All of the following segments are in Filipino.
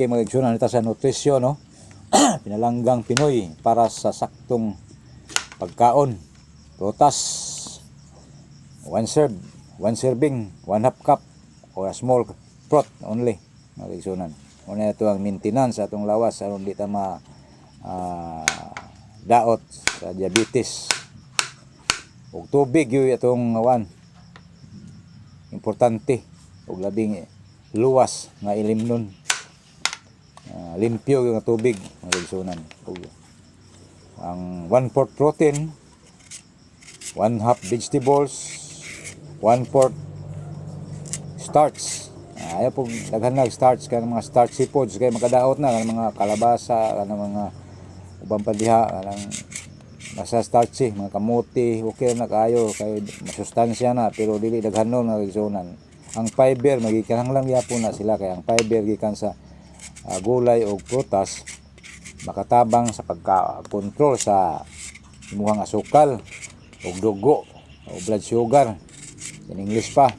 Mga igsunan nito sa nutrisyon, no? Pinalanggang Pinoy para sa saktong pagkaon. Prutas, one serving, 1/2 cup or a small fruit only. Mga igsunan. Una ito ang maintenance sa atong lawas aron di ta ma daot sa diabetes. Ug tubig yung atong importante ug labing luwas nga ilimnon. Limpyo yung tubig, mga igsunan. Ang 1/4 protein, 1/2 vegetables, 1/4 starch. Ayaw po daghan na starch kay mga starchy foods kay makadaot na ng mga kalabasa, ng mga ubang padiha, ng basta starchy, mga kamuti, okay na kayo kay masustansya na pero dili daghan nun, mga igsunan. Ang fiber magikanang yapon na sila kay ang fiber gikan sa gulay o prutas makatabang sa pagka-control sa imuhang asukal o dugo o blood sugar in English pa.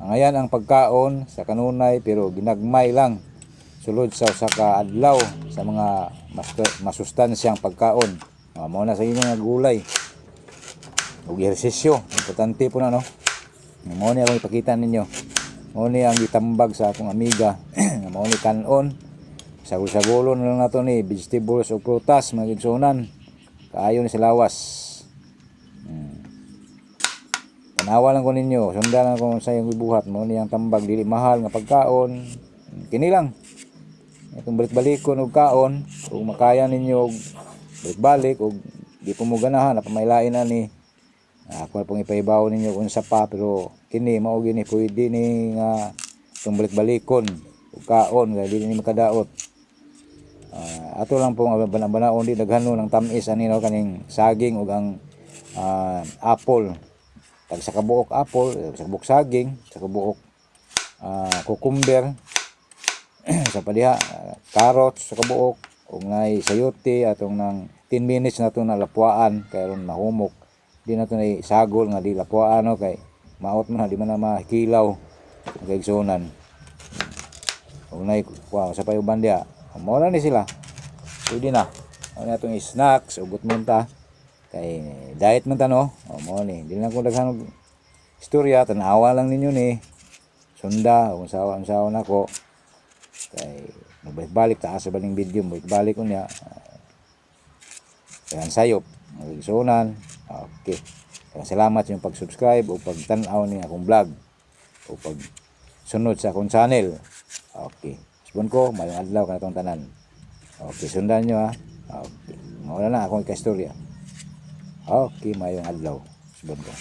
Ngayon ang pagkaon sa kanunay pero ginagmay lang sulod sa usa ka adlaw sa mga masustansyang pagkaon. Mao na sa inyo nga gulay ug ehersisyo, importante po na, no? Mao ni akong ipakita ninyo. Mao ni ang gitambag sa akong amiga mao ni kanon. Sagol-sagolon na lang nato ni vegetables o prutas, mga igsunan. Kaayo ni sa lawas. Tanawa lang ko ninyo, sundan lang ko sa iyong ibuhat mo niyang tambag dili mahal nga pagkaon. Kini lang. Itong balik-balikon og kaon, kung makaya ninyo balik-balik og di po mo ganahan na pamailain na ni ako pong ipaibaw ninyo kung sa pa pero kini mao gini pwede ni nga itong balik-balikon og kaon nga dili ni makadaot. Ato lang pong banabanaon di daghanon ng tamis ani no kaning saging ug ang apple. Tag sa kabuok apple, sa kabuok saging, sa kabuok cucumber, sa padiha carrots sa kabuok ug ngay sayote atong nang 10 minutes nato na lapuan kay ron mahumok. Di nato na isagol nga di lapuan no kay maot man di man na makilaw kay igsunan. Ug nay sa payuban dia mao na ni sila. Pwede na. Ano na itong snacks, ugot munta. Kay diet man ta, no? O mo ni. Dili na ko daghan istorya, tanawa lang ninyo ni. Sunda, kung sawa na ko. Kay magbalik taas sa baling video, balik ko niya. Kaya sayop, magigsunan. Okay. Kaya salamat yung pag-subscribe o pag-tanaw niya akong vlog. O pag-sunod sa akong channel. Okay. Sabon ko, mayong adlaw ka na itong tanan. Okay, sundan nyo, ha. Okay. Mawala na akong ikastorya. Okay, mayong adlaw. Sabon ko.